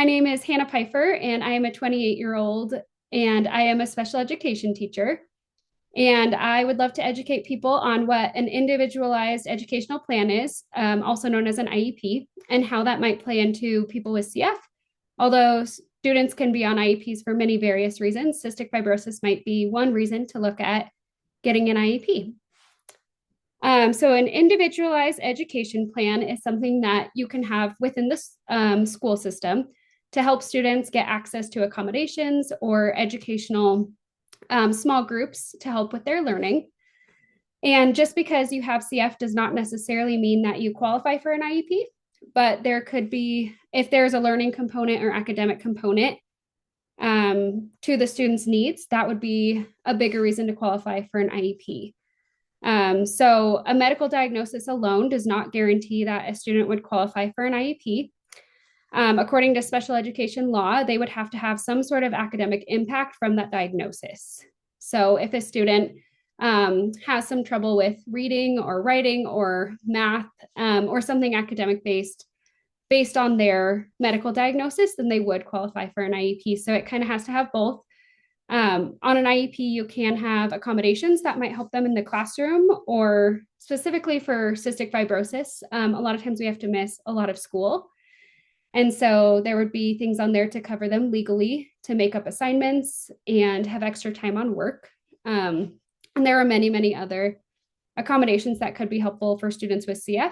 My name is Hannah Pfeiffer, and I am a 28-year-old, and I am a special education teacher. And I would love to educate people on what an individualized educational plan is, also known as an IEP, and how that might play into people with CF. Although students can be on IEPs for many various reasons, cystic fibrosis might be one reason to look at getting an IEP. So an individualized education plan is something that you can have within the school system to help students get access to accommodations or educational small groups to help with their learning. And just because you have CF does not necessarily mean that you qualify for an IEP, but there could be, if there's a learning component or academic component to the student's needs, that would be a bigger reason to qualify for an IEP. So a medical diagnosis alone does not guarantee that a student would qualify for an IEP. According to special education law, they would have to have some sort of academic impact from that diagnosis. So if a student has some trouble with reading or writing or math or something academic based on their medical diagnosis, then they would qualify for an IEP. So it kind of has to have both. On an IEP, you can have accommodations that might help them in the classroom, or specifically for cystic fibrosis. A lot of times we have to miss a lot of school. And so there would be things on there to cover them legally, to make up assignments and have extra time on work. And there are many, many other accommodations that could be helpful for students with CF.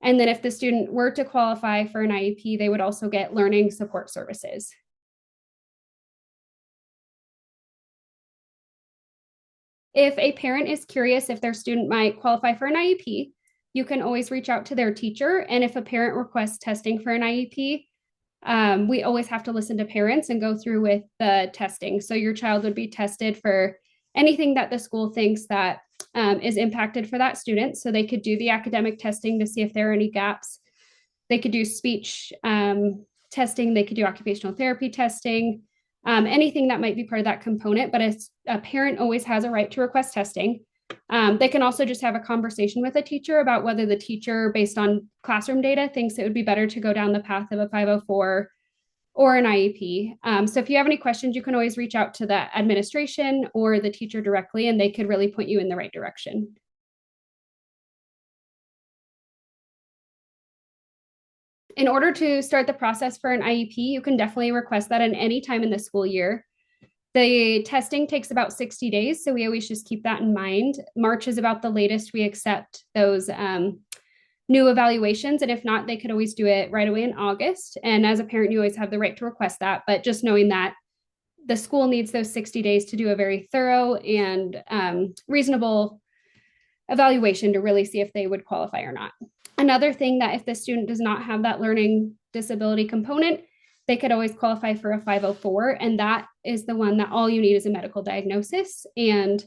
And then if the student were to qualify for an IEP, they would also get learning support services. If a parent is curious if their student might qualify for an IEP, you can always reach out to their teacher. And if a parent requests testing for an IEP, we always have to listen to parents and go through with the testing. So your child would be tested for anything that the school thinks that is impacted for that student. So they could do the academic testing to see if there are any gaps. They could do speech testing. They could do occupational therapy testing, anything that might be part of that component. But a parent always has a right to request testing. They can also just have a conversation with a teacher about whether the teacher, based on classroom data, thinks it would be better to go down the path of a 504 or an IEP. So if you have any questions, you can always reach out to the administration or the teacher directly, and they could really point you in the right direction. In order to start the process for an IEP, you can definitely request that at any time in the school year. The testing takes about 60 days, so we always just keep that in mind. March is about the latest we accept those new evaluations, and if not, they could always do it right away in August. And as a parent, you always have the right to request that, but just knowing that the school needs those 60 days to do a very thorough and reasonable evaluation to really see if they would qualify or not. Another thing, that if the student does not have that learning disability component, they could always qualify for a 504, and that is the one that all you need is a medical diagnosis, and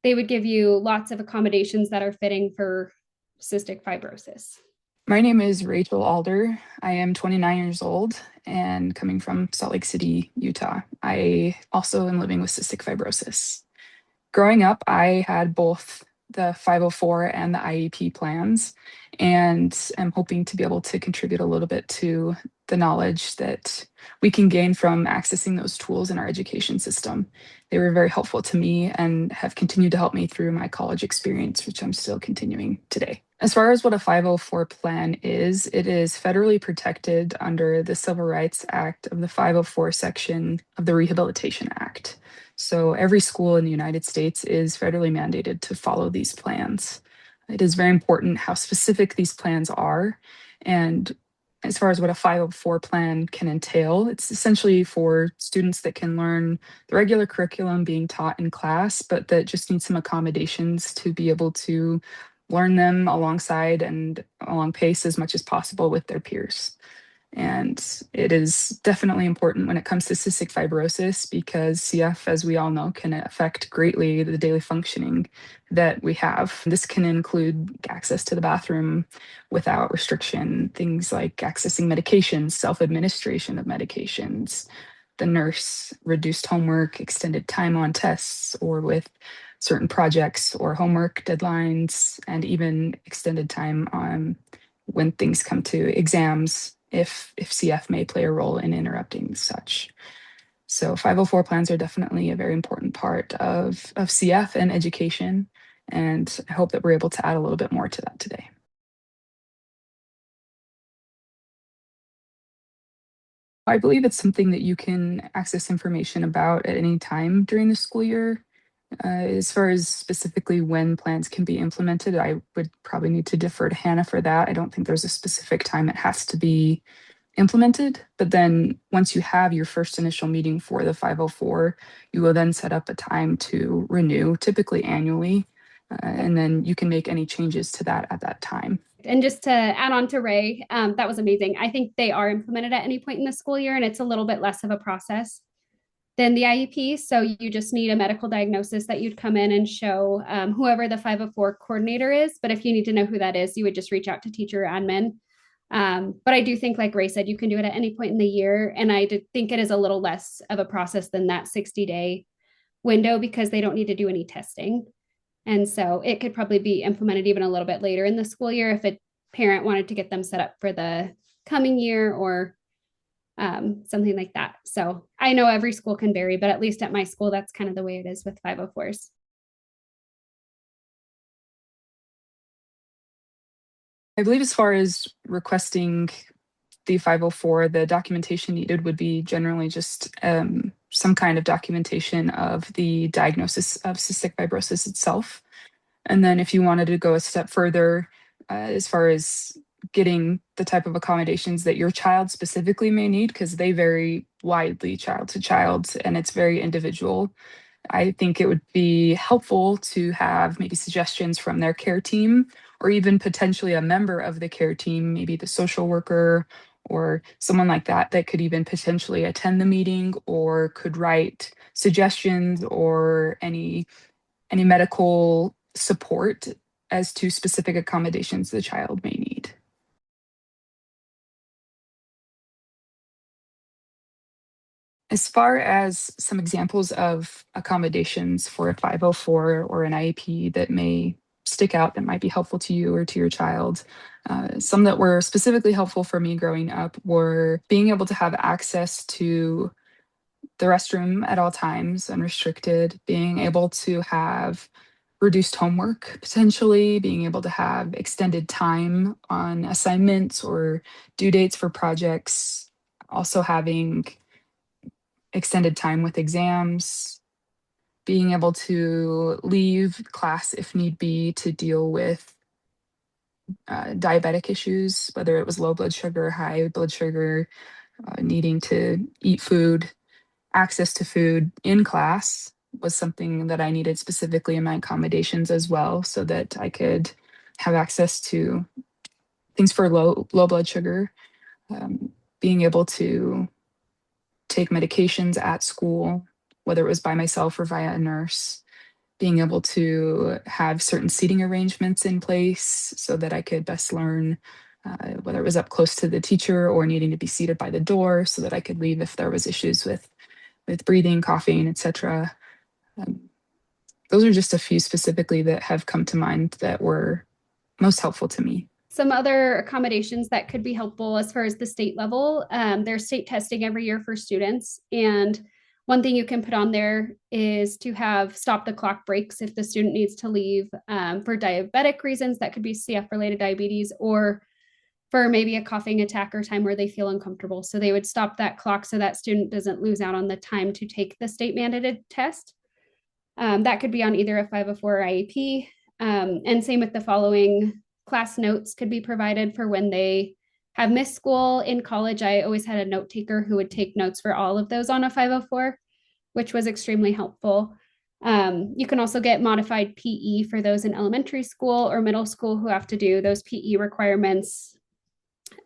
they would give you lots of accommodations that are fitting for cystic fibrosis. My name is Rachel Alder. I am 29 years old and coming from Salt Lake City, Utah. I also am living with cystic fibrosis. Growing up, I had both the 504 and the IEP plans, and I'm hoping to be able to contribute a little bit to the knowledge that we can gain from accessing those tools in our education system. They were very helpful to me and have continued to help me through my college experience, which I'm still continuing today. As far as what a 504 plan is, it is federally protected under the Civil Rights Act of the 504 section of the Rehabilitation Act. So every school in the United States is federally mandated to follow these plans. It is very important how specific these plans are. And as far as what a 504 plan can entail, it's essentially for students that can learn the regular curriculum being taught in class, but that just need some accommodations to be able to learn them alongside and along pace as much as possible with their peers. And it is definitely important when it comes to cystic fibrosis, because CF, as we all know, can affect greatly the daily functioning that we have. This can include access to the bathroom without restriction, things like accessing medications, self-administration of medications, the nurse, reduced homework, extended time on tests or with certain projects or homework deadlines, and even extended time on when things come to exams if CF may play a role in interrupting such. So 504 plans are definitely a very important part of CF and education, and I hope that we're able to add a little bit more to that today. I believe it's something that you can access information about at any time during the school year. As far as specifically when plans can be implemented, I would probably need to defer to Hannah for that. I don't think there's a specific time it has to be implemented. But then once you have your first initial meeting for the 504, you will then set up a time to renew, typically annually. And then you can make any changes to that at that time. And just to add on to Ray, that was amazing. I think they are implemented at any point in the school year, and it's a little bit less of a process than the IEP. So you just need a medical diagnosis that you'd come in and show whoever the 504 coordinator is. But if you need to know who that is, you would just reach out to teacher or admin. But I do think, like Ray said, you can do it at any point in the year. And I think it is a little less of a process than that 60-day window because they don't need to do any testing. And so it could probably be implemented even a little bit later in the school year if a parent wanted to get them set up for the coming year or something like that. So I know every school can vary, but at least at my school, that's kind of the way it is with 504s. I believe as far as requesting the 504, the documentation needed would be generally just some kind of documentation of the diagnosis of cystic fibrosis itself. And then if you wanted to go a step further, as far as getting the type of accommodations that your child specifically may need, because they vary widely child to child and it's very individual. I think it would be helpful to have maybe suggestions from their care team or even potentially a member of the care team, maybe the social worker or someone like that, that could even potentially attend the meeting or could write suggestions or any medical support as to specific accommodations the child may need. As far as some examples of accommodations for a 504 or an IEP that may stick out that might be helpful to you or to your child, some that were specifically helpful for me growing up were being able to have access to the restroom at all times, unrestricted, being able to have reduced homework, potentially, being able to have extended time on assignments or due dates for projects, also having extended time with exams, being able to leave class if need be to deal with diabetic issues, whether it was low blood sugar, high blood sugar, needing to eat food, access to food in class was something that I needed specifically in my accommodations as well, so that I could have access to things for low blood sugar, being able to take medications at school, whether it was by myself or via a nurse, being able to have certain seating arrangements in place so that I could best learn, whether it was up close to the teacher or needing to be seated by the door so that I could leave if there was issues with breathing, coughing, etc. Um, those are just a few specifically that have come to mind that were most helpful to me. Some other accommodations that could be helpful as far as the state level, there's state testing every year for students. And one thing you can put on there is to have stop the clock breaks if the student needs to leave for diabetic reasons. That could be CF related diabetes or for maybe a coughing attack or time where they feel uncomfortable. So they would stop that clock so that student doesn't lose out on the time to take the state mandated test. That could be on either a 504 or IEP. And same with the following class notes could be provided for when they have missed school. In college, I always had a note taker who would take notes for all of those on a 504, which was extremely helpful. You can also get modified PE for those in elementary school or middle school who have to do those PE requirements.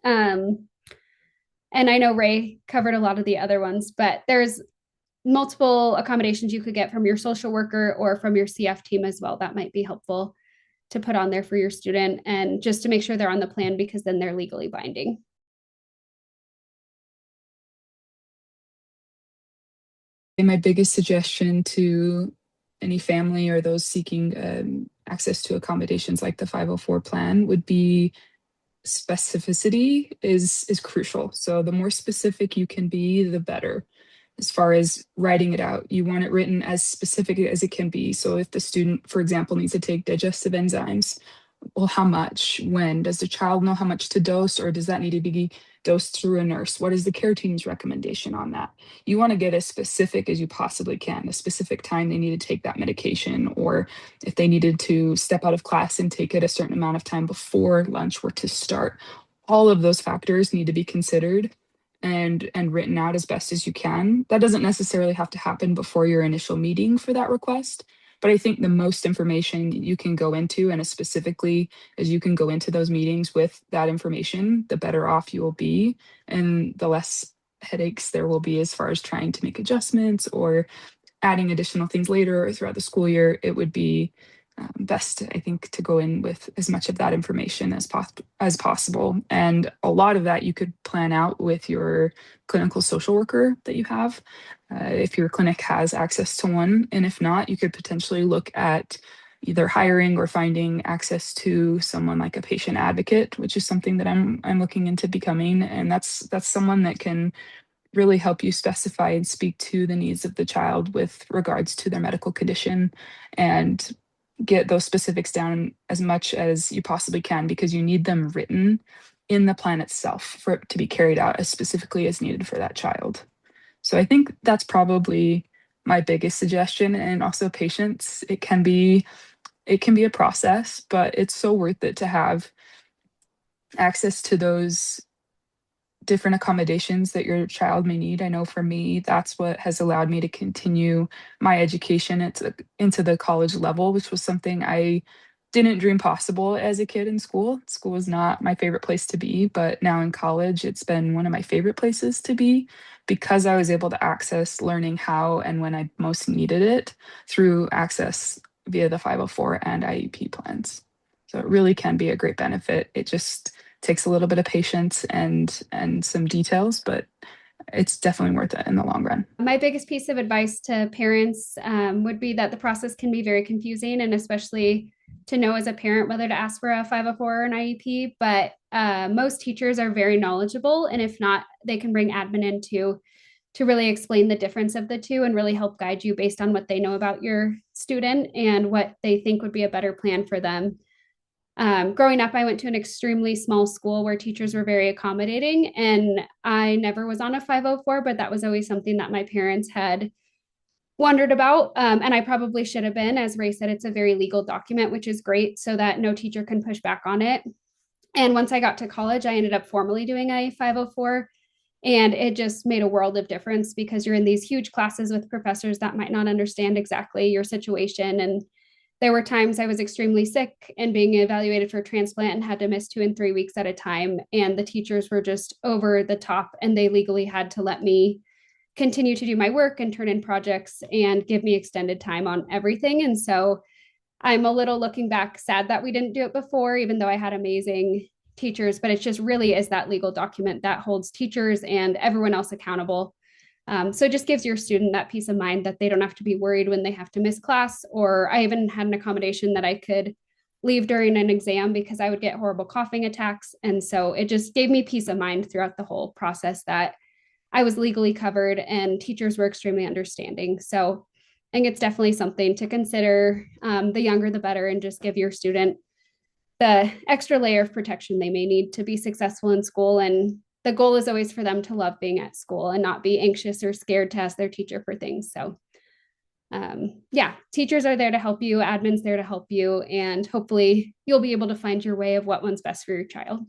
And I know Ray covered a lot of the other ones, but there's multiple accommodations you could get from your social worker or from your CF team as well. That might be helpful to put on there for your student and just to make sure they're on the plan because then they're legally binding. And my biggest suggestion to any family or those seeking access to accommodations like the 504 plan would be specificity is crucial. So the more specific you can be, the better. As far as writing it out, you want it written as specific as it can be. So if the student, for example, needs to take digestive enzymes, well, how much? When? Does the child know how much to dose, or does that need to be dosed through a nurse? What is the care team's recommendation on that? You want to get as specific as you possibly can, a specific time they need to take that medication, or if they needed to step out of class and take it a certain amount of time before lunch were to start. All of those factors need to be considered and written out as best as you can. That doesn't necessarily have to happen before your initial meeting for that request. But I think the most information you can go into, and as specifically as you can go into those meetings with that information, the better off you will be, and the less headaches there will be as far as trying to make adjustments or adding additional things later or throughout the school year. It would be best, I think, to go in with as much of that information as possible. And a lot of that you could plan out with your clinical social worker that you have, if your clinic has access to one. And if not, you could potentially look at either hiring or finding access to someone like a patient advocate, which is something that I'm looking into becoming. And that's someone that can really help you specify and speak to the needs of the child with regards to their medical condition and get those specifics down as much as you possibly can, because you need them written in the plan itself for it to be carried out as specifically as needed for that child. So I think that's probably my biggest suggestion. And also patience. It can be a process, but it's so worth it to have access to those different accommodations that your child may need. I know for me, that's what has allowed me to continue my education into the college level, which was something I didn't dream possible as a kid in school. School was not my favorite place to be, but now in college, it's been one of my favorite places to be because I was able to access learning how and when I most needed it through access via the 504 and IEP plans. So it really can be a great benefit. It just takes a little bit of patience and some details, but it's definitely worth it in the long run. My biggest piece of advice to parents would be that the process can be very confusing, and especially to know as a parent whether to ask for a 504 or an IEP. But most teachers are very knowledgeable, and if not, they can bring admin in to really explain the difference of the two and really help guide you based on what they know about your student and what they think would be a better plan for them. Growing up, I went to an extremely small school where teachers were very accommodating, and I never was on a 504, but that was always something that my parents had wondered about. And I probably should have been. As Ray said, it's a very legal document, which is great so that no teacher can push back on it. And once I got to college, I ended up formally doing a 504. And it just made a world of difference because you're in these huge classes with professors that might not understand exactly your situation. And there were times I was extremely sick and being evaluated for transplant and had to miss 2 and 3 weeks at a time. And the teachers were just over the top, and they legally had to let me continue to do my work and turn in projects and give me extended time on everything. And so I'm a little, looking back, sad that we didn't do it before, even though I had amazing teachers. But it just really is that legal document that holds teachers and everyone else accountable. So it just gives your student that peace of mind that they don't have to be worried when they have to miss class. Or I even had an accommodation that I could leave during an exam because I would get horrible coughing attacks. And so it just gave me peace of mind throughout the whole process that I was legally covered and teachers were extremely understanding. So I think it's definitely something to consider. The younger, the better, and just give your student the extra layer of protection they may need to be successful in school. And the goal is always for them to love being at school and not be anxious or scared to ask their teacher for things. So yeah, teachers are there to help you, admin's there to help you, and hopefully you'll be able to find your way of what one's best for your child.